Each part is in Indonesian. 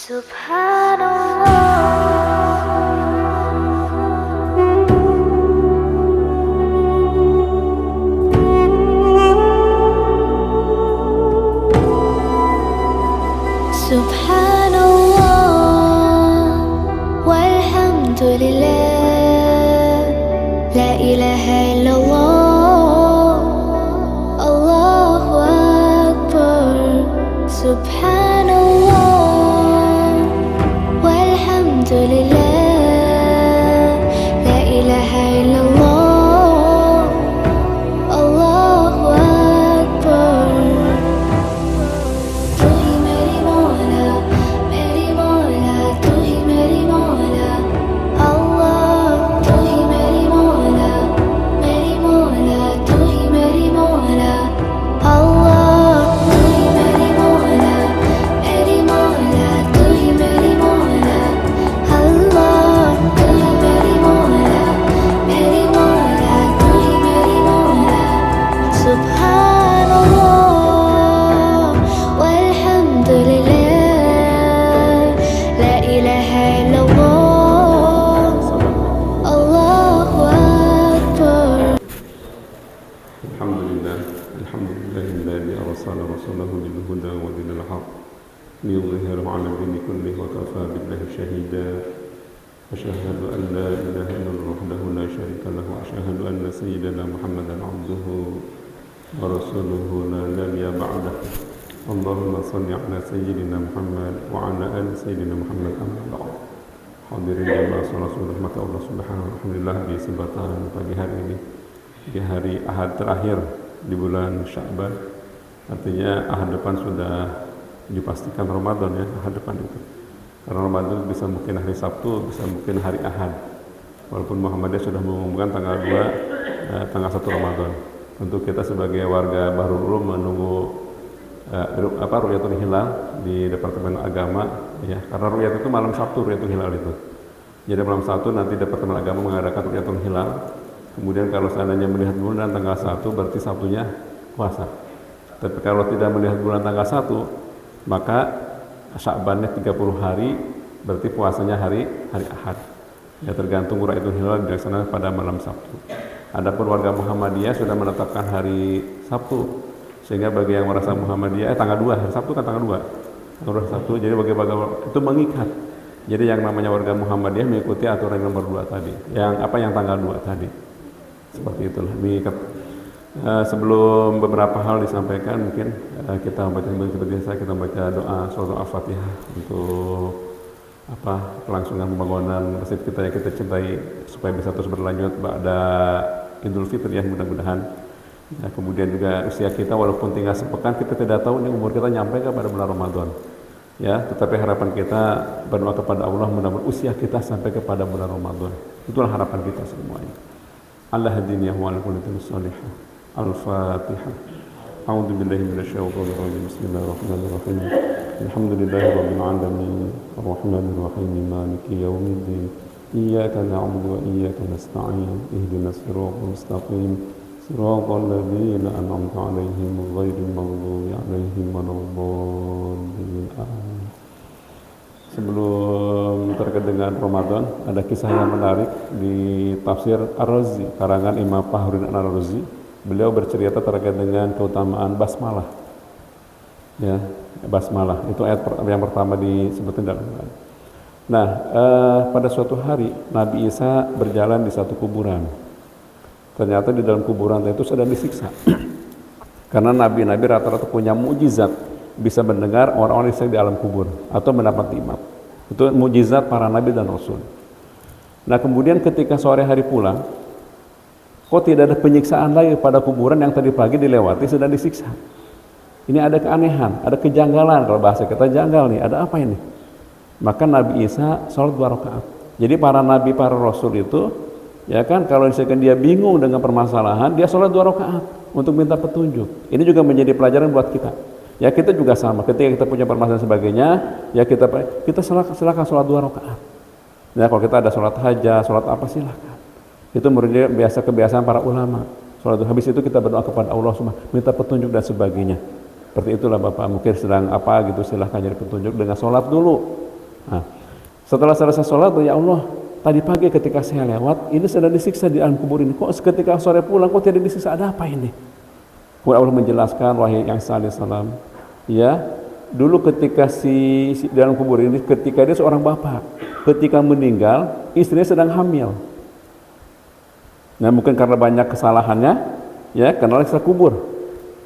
Subhanallah, walhamdulillah, la ilaha illallah, Allahu Akbar. Subhanallah, walhamdulillah, la ilaha illallah, Allahu Akbar. Tu hi meri Mola, tu hi meri Mola, Allah. Tu hi meri Mola, tu hi meri Mola, Allah. Tu hi meri Mola, tu hi meri Mola, Allah. Tu hi meri Mola, tu hi meri Mola. Subhanallah, walhamdulillah, la ilaha illallah, Allahu Akbar. Alhamdulillahilladzi arsala rasulahu bil huda wa dinil haqq liyudhhirahu 'ala dini kullihi wa kafaa billahi shahida. Asyhadu an la ilaha illallah wahdahu la syarika lahu wa asyhadu anna sayyidana Muhammadan 'abduhu wa rasuluhu la nabiyya ba'dahu. Allahumma shalli 'ala sayyidina Muhammad wa 'ala ali sayyidina Muhammad amma ba'd. Hadirin jamaah salat rahmat Allah subhanahu wa ta'ala di sebatan pagi hari ini, di hari Ahad terakhir di bulan Sya'ban. Artinya Ahad depan sudah dipastikan Ramadan, ya, Ahad depan itu. Karena Ramadan bisa mungkin hari Sabtu, bisa mungkin hari Ahad. Walaupun Muhammadiyah sudah mengumumkan tanggal 2, tanggal 1 Ramadan. Untuk kita sebagai warga Bahrul Ulum menunggu Ru'yatul Hilal di Departemen Agama, ya. Karena Ru'yat itu malam Sabtu, Ru'yatul Hilal itu. Jadi malam Sabtu nanti Departemen Agama mengadakan Ru'yatul Hilal. Kemudian kalau seandainya melihat bulan tanggal 1, berarti Sabtunya puasa. Tapi kalau tidak melihat bulan tanggal 1, maka Sya'bannya 30 hari, berarti puasanya hari Ahad. Ya, tergantung Ru'yatul Hilal dilaksanakan pada malam Sabtu. Adapun warga Muhammadiyah sudah menetapkan hari Sabtu. Sehingga bagi yang merasa Muhammadiyah tanggal 2, hari Sabtu kan tanggal 2. Tanggal Sabtu, jadi bagi itu mengikat. Jadi yang namanya warga Muhammadiyah mengikuti aturan nomor 2 tadi. Yang tanggal 2 tadi. Seperti itulah mengikat. Sebelum beberapa hal disampaikan, mungkin kita membaca seperti biasa, kita membaca doa surah Al-Fatihah untuk kelangsungan pembangunan masjid kita yang kita cintai supaya bisa terus berlanjut pada Idul Fitri, ya, mudah-mudahan. Ya, kemudian juga usia kita walaupun tinggal sepekan, kita tidak tahu ini umur kita nyampe ke pada bulan Ramadan. Ya, tetapi harapan kita berdoa kepada Allah mudah-mudahan usia kita sampai kepada bulan Ramadan. Itulah harapan kita semuanya. Allah hadini wa ala kulli salihah. Al-Fatihah. A'udzu billahi minasyaitonir rajim. Bismillahirrahmanirrahim. Alhamdulillahirabbil alamin. Arrahmanir rahim. Maliki yaumiddin. Iyyaka na'budu wa iyyaka nasta'in. Ihdinas siratal mustaqim. Siratal ladzina an'amta 'alaihim ghairil maghdubi 'alaihim waladdallin. Amin. Sebelum terkait dengan Ramadan, ada kisah yang menarik di tafsir Ar-Razi, karangan Imam Fakhruddin Ar-Razi. Beliau bercerita terkait dengan keutamaan basmalah. Ya, basmalah itu ayat yang pertama disebutkan dalam Quran. Nah, pada suatu hari Nabi Isa berjalan di satu kuburan. Ternyata di dalam kuburan itu sedang disiksa. Karena nabi-nabi rata-rata punya mukjizat, bisa mendengar orang-orang yang di alam kubur atau mendapat imam. Itu mukjizat para nabi dan rasul. Nah, kemudian ketika sore hari pulang, kok tidak ada penyiksaan lagi pada kuburan yang tadi pagi dilewati sedang disiksa. Ini ada keanehan, ada kejanggalan, kalau bahasa kita janggal nih, ada apa ini? Maka Nabi Isa sholat 2 rakaat. Jadi para nabi, para rasul itu, ya kan, kalau misalkan dia bingung dengan permasalahan, dia sholat 2 rakaat untuk minta petunjuk. Ini juga menjadi pelajaran buat kita. Ya, kita juga sama, ketika kita punya permasalahan sebagainya, ya kita silakan sholat 2 rakaat. Ya, kalau kita ada sholat hajat, sholat apa, silakan. Itu menurut kebiasaan para ulama. Sholat habis itu kita berdoa kepada Allah Subhanahu, minta petunjuk dan sebagainya. Seperti itulah Bapak, mungkin sedang apa gitu, silahkan cari petunjuk dengan sholat dulu. Nah, setelah selesai sholat, ya Allah, tadi pagi ketika saya lewat, ini sedang disiksa di alam kubur ini. Kok ketika sore pulang, kok tidak disiksa? Ada apa ini? Kemudian Allah menjelaskan, wahai yang salih salam, ya, dulu ketika si dalam kubur ini, ketika dia seorang bapak, ketika meninggal, istrinya sedang hamil. Nah, mungkin karena banyak kesalahannya, ya, kenal siksa kubur.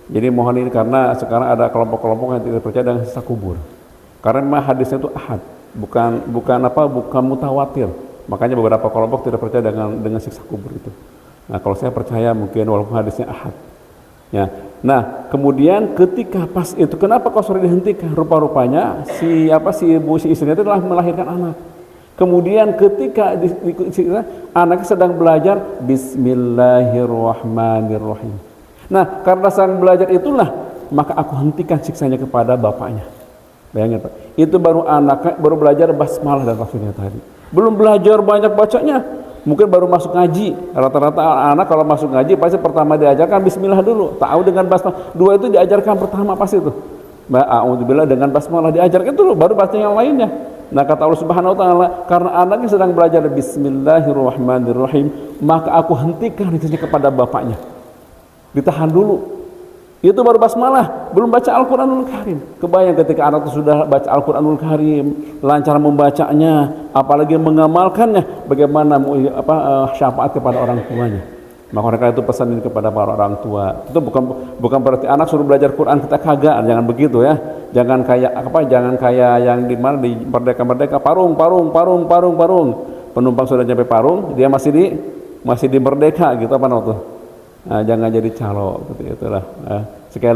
Jadi mohon ini karena sekarang ada kelompok-kelompok yang tidak percaya dengan siksa kubur. Karena memang hadisnya itu ahad, bukan mutawatir. Makanya beberapa kelompok tidak percaya dengan siksa kubur itu. Nah, kalau saya percaya mungkin walaupun hadisnya ahad. Ya. Nah, kemudian ketika pas itu kenapa kok sore dihentikan? Rupa-rupanya si istrinya itu telah melahirkan anak. Kemudian ketika anaknya sedang belajar Bismillahirrahmanirrahim. Nah, karena sedang belajar itulah maka aku hentikan siksanya kepada bapaknya. Bayangin Pak, itu baru anaknya baru belajar basmalah dan tafsirnya tadi. Belum belajar banyak bacanya, mungkin baru masuk ngaji. Rata-rata anak kalau masuk ngaji pasti pertama diajarkan bismillah dulu. Tahu dengan basmalah. Dua itu diajarkan pertama pasti itu. A'udzubillah dengan basmalah diajarkan itu dulu, baru baca yang lainnya. Nah, kata Allah Subhanahu wa taala, karena anaknya sedang belajar bismillahirrahmanirrahim, maka aku hentikan siksanya kepada bapaknya. Ditahan dulu. Itu baru basmalah, belum baca Al-Qur'anul Karim. Kebayang ketika anak itu sudah baca Al-Qur'anul Karim, lancar membacanya, apalagi mengamalkannya, bagaimana syafaat kepada orang tuanya. Maka mereka itu pesan ini kepada para orang tua. Itu bukan berarti anak suruh belajar Quran kita kagak, jangan begitu ya. Jangan kayak yang di mana di Merdeka parung. Penumpang sudah sampai parung, dia masih di Merdeka gitu apa waktu. Nah, jangan jadi calo seperti itulah. Sekali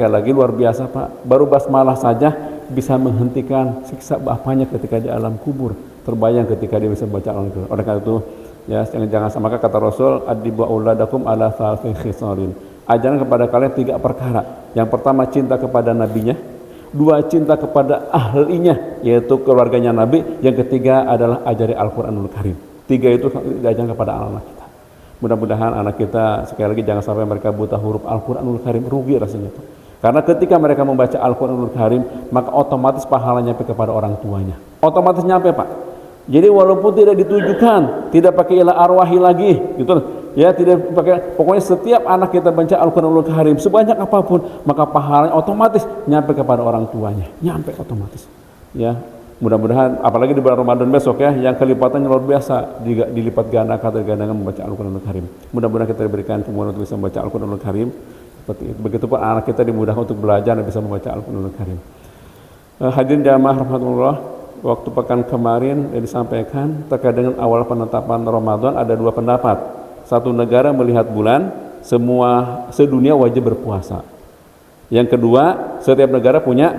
lagi luar biasa Pak. Baru basmalah saja bisa menghentikan siksa bapaknya ketika di alam kubur. Terbayang ketika dia bisa baca Al-Qur'an. Oleh karena itu, ya jangan maka kata Rasul, adibu auladakum ala salasi khisalin. Ajarkan kepada kalian 3 perkara. Yang pertama cinta kepada nabinya, 2 cinta kepada ahlinya yaitu keluarganya Nabi, yang ketiga adalah ajari Al-Qur'anul Karim. 3 itu diajarkan kepada anak kita. Mudah-mudahan anak kita sekali lagi jangan sampai mereka buta huruf Al-Qur'anul Karim, rugi rasanya Pak. Karena ketika mereka membaca Al-Qur'anul Karim, maka otomatis pahalanya nyampe kepada orang tuanya. Otomatis nyampe Pak. Jadi walaupun tidak ditujukan, tidak pakai ilah arwahi lagi, gitu. Ya, tidak pakai, pokoknya setiap anak kita baca Al-Qur'anul Karim sebanyak apapun, maka pahalanya otomatis nyampe kepada orang tuanya. Nyampe otomatis. Ya. Mudah-mudahan apalagi di bulan Ramadan besok ya, yang kelipatannya luar biasa, dilipat gandakan membaca Al-Qur'anul Karim. Mudah-mudahan kita diberikan kemudahan untuk bisa membaca Al-Qur'anul Karim. Seperti itu. Begitupun anak kita dimudahkan untuk belajar dan bisa membaca Al-Qur'anul Karim. Hadirin jamaah rahmatullah, waktu pekan kemarin disampaikan terkait dengan awal penetapan Ramadan ada 2 pendapat. Satu negara melihat bulan, sedunia wajib berpuasa. Yang kedua, setiap negara punya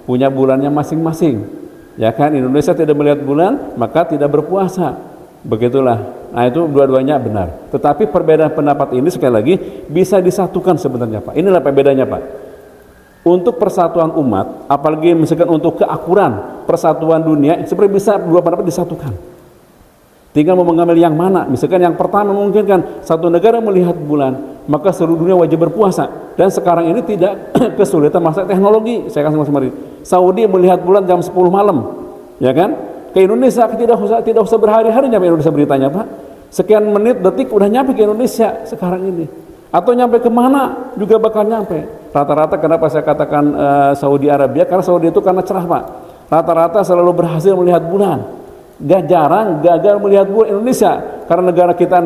bulannya masing-masing. Ya kan, Indonesia tidak melihat bulan maka tidak berpuasa. Begitulah. Nah, itu dua-duanya benar. Tetapi perbedaan pendapat ini sekali lagi bisa disatukan sebenarnya Pak. Inilah perbedaannya Pak. Untuk persatuan umat, apalagi misalkan untuk keakuran persatuan dunia, seperti bisa 2 pendapat disatukan. Tinggal mau mengambil yang mana. Misalkan yang pertama mungkin kan satu negara melihat bulan, maka seluruh dunia wajib berpuasa. Dan sekarang ini tidak kesulitan masalah teknologi. Saya kasih kemarin. Saudi melihat bulan jam 10 malam, ya kan? Ke Indonesia tidak usah berhari-hari nyampe Indonesia beritanya Pak. Sekian menit detik udah nyampe ke Indonesia sekarang ini. Atau nyampe kemana juga bakal nyampe. Rata-rata kenapa saya katakan Saudi Arabia, karena Saudi itu karena cerah Pak. Rata-rata selalu berhasil melihat bulan. Jarang gagal melihat bulan Indonesia karena negara kita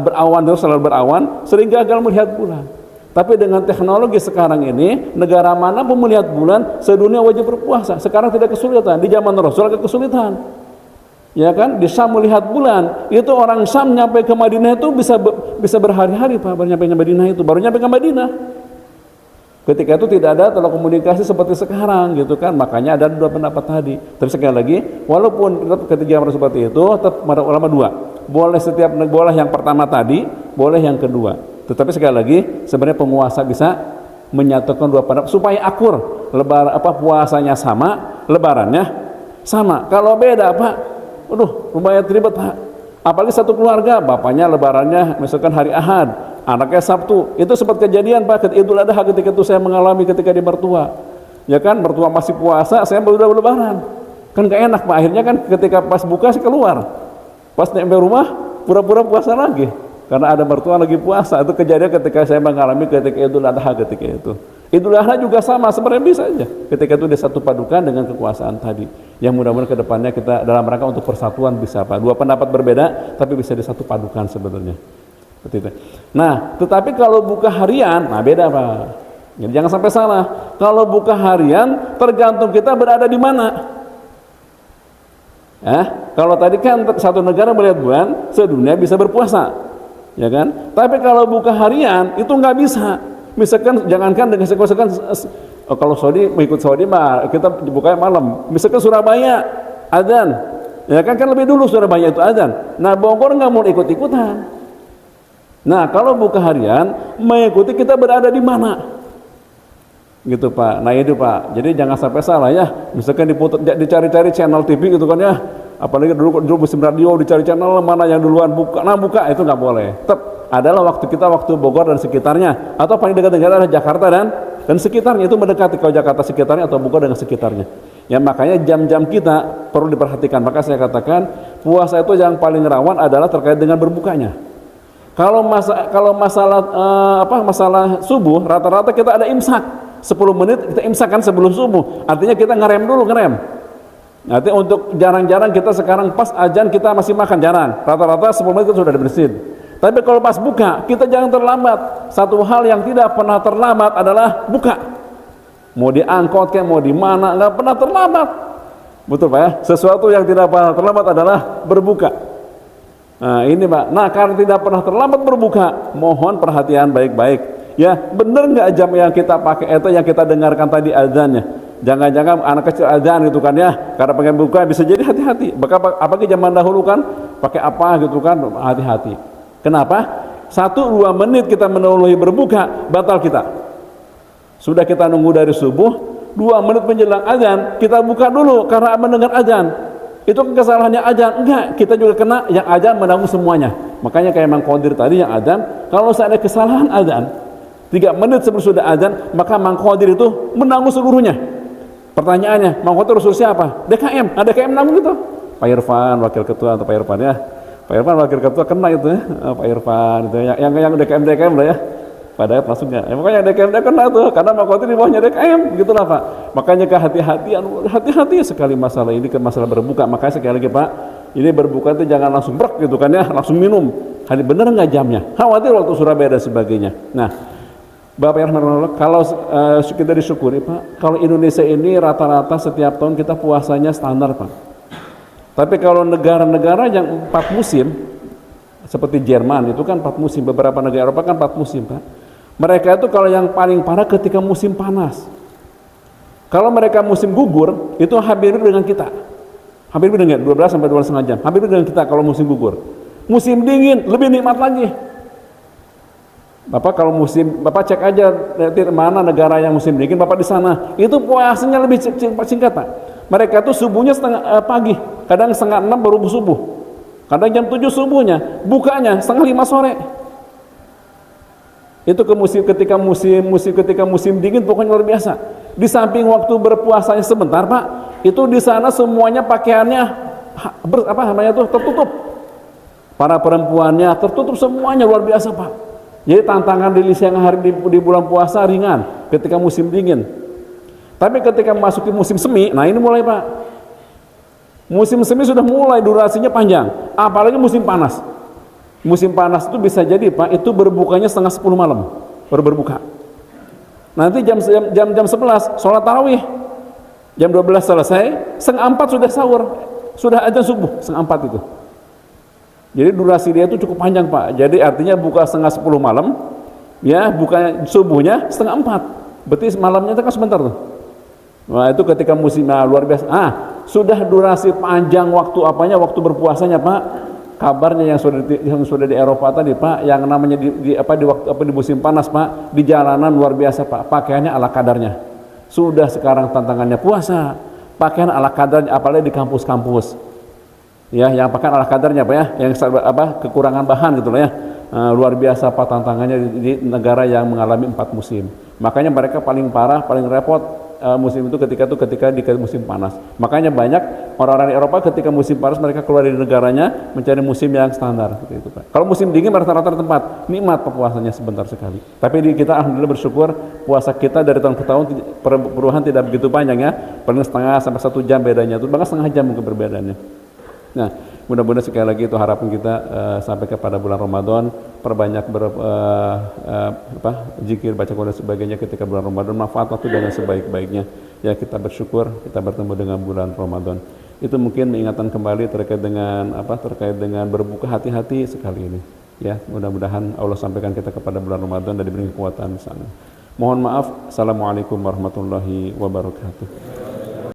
berawan terus, selalu berawan, sering gagal melihat bulan. Tapi dengan teknologi sekarang ini, negara mana pun melihat bulan, sedunia wajib berpuasa. Sekarang tidak kesulitan, di zaman Rasul agak kesulitan. Ya kan, di Syam melihat bulan, itu orang Syam nyampe ke Madinah itu bisa berhari-hari Pak, baru nyampe Madinah itu, baru nyampe ke Madinah. Ketika itu tidak ada telekomunikasi seperti sekarang gitu kan, makanya ada 2 pendapat tadi. Tapi sekali lagi, walaupun ketiga seperti itu, tetap para ulama 2. Boleh yang pertama tadi, boleh yang kedua. Tetapi sekali lagi, sebenarnya penguasa bisa menyatukan 2 pendapat supaya akur. Puasanya sama, lebarannya sama. Kalau beda Pak, lumayan ribet Pak. Apalagi satu keluarga, bapaknya lebarannya misalkan hari Ahad, anaknya Sabtu. Itu sempat kejadian Pak, Idul Adha ketika itu saya mengalami ketika di mertua. Ya kan, mertua masih puasa, saya baru udah lebaran. Kan gak enak Pak, akhirnya kan ketika pas buka saya keluar. Pas nyampe rumah, pura-pura puasa lagi. Karena ada mertua lagi puasa. Itu kejadian ketika saya mengalami ketika Idul Adha ketika itu. Idul Adha juga sama, sebenarnya bisa aja. Ketika itu disatu padukan dengan kekuasaan tadi. Yang mudah-mudahan kedepannya kita dalam rangka untuk persatuan bisa Pak. Dua pendapat berbeda, tapi bisa disatu padukan sebenarnya. Seperti itu. Nah, tetapi kalau buka harian, nah beda Pak. Jadi jangan sampai salah. Kalau buka harian, tergantung kita berada di mana. Kalau tadi kan satu negara melihat bulan, sedunia bisa berpuasa, ya kan? Tapi kalau buka harian itu nggak bisa. Misalkan jangankan dengan misalkan kalau Saudi mengikut Saudi mah kita bukanya malam. Misalkan Surabaya adzan, ya kan lebih dulu Surabaya itu adzan. Nah Bogor nggak mau ikut-ikutan. Nah kalau buka harian mengikuti kita berada di mana. Gitu Pak, nah itu Pak, jadi jangan sampai salah ya, misalkan dicari-cari channel TV gitu kan ya, apalagi dulu musim radio dicari channel mana yang duluan buka, nah buka itu nggak boleh. Tetap adalah waktu kita waktu Bogor dan sekitarnya, atau paling dekat negara adalah Jakarta dan sekitarnya, itu mendekati kalau Jakarta sekitarnya atau Bogor dengan sekitarnya. Ya makanya jam-jam kita perlu diperhatikan, maka saya katakan puasa itu yang paling rawan adalah terkait dengan berbukanya. Kalau masalah masalah subuh, rata-rata kita ada imsak. 10 menit kita imsak kan sebelum subuh, artinya kita ngerem. Nanti untuk jarang-jarang kita sekarang pas azan kita masih makan, jarang, rata-rata 10 menit kita sudah di masjid. Tapi kalau pas buka kita jangan terlambat. Satu hal yang tidak pernah terlambat adalah buka. Mau di angkot kayak mau di mana nggak pernah terlambat, betul Pak ya. Sesuatu yang tidak pernah terlambat adalah berbuka. Nah ini Pak, nah karena tidak pernah terlambat berbuka, mohon perhatian baik-baik. Ya, benar nggak jam yang kita pakai itu yang kita dengarkan tadi azannya? Jangan-jangan anak kecil azan gitu kan ya, karena pengen buka bisa jadi hati-hati. Apalagi zaman dahulu kan pakai apa gitu kan, hati-hati. Kenapa? 1-2 menit kita menolohi berbuka, batal kita. Sudah kita nunggu dari subuh, 2 menit menjelang azan, kita buka dulu karena mendengar azan. Itu kesalahannya azan, enggak, kita juga kena yang azan menanggung semuanya. Makanya kayak Mang Qadir tadi yang azan, kalau saya ada kesalahan azan 3 menit sebelum sudah azan, maka Mang Qadir itu menanggung seluruhnya. Pertanyaannya, Mang Qadir Rasul siapa? DKM, ada DKM menanggung itu. Pak Irfan, wakil ketua atau Pak Irfan ya. Pak Irfan wakil ketua kena itu ya. Pak Irfan itu yang DKM lah ya. Pada masuknya. Ya, makanya DKM kena tuh, karena Mang Qadir di bawahnya DKM, gitulah Pak. Makanya hati-hati sekali masalah ini, ke masalah berbuka. Makanya sekali lagi Pak, ini berbuka itu jangan langsung brek gitu kan ya, langsung minum. Hari bener nggak jamnya? Khawatir waktu Surabaya dan sebagainya. Nah, Bapak yang rahmatullah, kalau kita disyukuri Pak, kalau Indonesia ini rata-rata setiap tahun kita puasanya standar Pak. Tapi kalau negara-negara yang 4 musim, seperti Jerman itu kan 4 musim, beberapa negara Eropa kan 4 musim Pak. Mereka itu kalau yang paling parah ketika musim panas. Kalau mereka musim gugur, itu hampir dengan kita. Hampir dengan 12 sampai 12,5 jam. Hampir dengan kita kalau musim gugur. Musim dingin lebih nikmat lagi. Bapak kalau Bapak cek aja mana negara yang musim dingin, Bapak di sana, itu puasanya lebih singkat Pak. Mereka tuh subuhnya pagi, kadang 5:30 baru subuh, kadang jam 7 subuhnya, bukanya 4:30 sore. Itu ketika musim dingin pokoknya luar biasa. Di samping waktu berpuasanya sebentar Pak, itu di sana semuanya pakaiannya tertutup. Para perempuannya tertutup semuanya, luar biasa Pak. Jadi tantangan di siang hari di bulan puasa ringan ketika musim dingin. Tapi ketika memasuki musim semi, nah ini mulai Pak. Musim semi sudah mulai durasinya panjang, apalagi musim panas. Musim panas itu bisa jadi Pak, itu berbukanya 9:30 malam baru berbuka. Nanti jam 11 sholat tarawih, jam 12 selesai, 3:30 sudah sahur, sudah azan subuh 3:30 itu. Jadi durasi dia itu cukup panjang Pak. Jadi artinya buka 9:30 malam, ya buka subuhnya 3:30. Berarti malamnya itu kan sebentar tuh. Nah itu ketika musim luar biasa. Sudah durasi panjang waktu berpuasanya Pak. Kabarnya yang sudah di Eropa tadi Pak, yang namanya di musim panas Pak, di jalanan luar biasa Pak. Pakaiannya ala kadarnya. Sudah sekarang tantangannya puasa, pakaian ala kadarnya, apalagi di kampus-kampus. Ya, yang pakaian ala kadarnya Pak ya, yang kekurangan bahan gitu loh ya. Luar biasa Pak tantangannya di negara yang mengalami 4 musim. Makanya mereka paling parah, paling repot musim itu ketika di musim panas. Makanya banyak orang-orang di Eropa ketika musim panas mereka keluar dari negaranya mencari musim yang standar seperti itu, Pak. Kalau musim dingin rata-rata tempat nikmat puasanya sebentar sekali. Tapi di kita alhamdulillah bersyukur puasa kita dari tahun ke tahun perubahan tidak begitu panjang ya, paling setengah sampai 1 jam bedanya, itu bahkan setengah jam mungkin perbedaannya. Nah, mudah-mudahan sekali lagi itu harapan kita sampai kepada bulan Ramadan, perbanyak zikir, baca Quran dan sebagainya ketika bulan Ramadan, manfaat waktu dengan sebaik-baiknya. Ya, kita bersyukur kita bertemu dengan bulan Ramadan. Itu mungkin ingatan kembali terkait dengan berbuka, hati-hati sekali ini. Ya, mudah-mudahan Allah sampaikan kita kepada bulan Ramadan dan diberi kekuatan di sana. Mohon maaf. Assalamualaikum warahmatullahi wabarakatuh.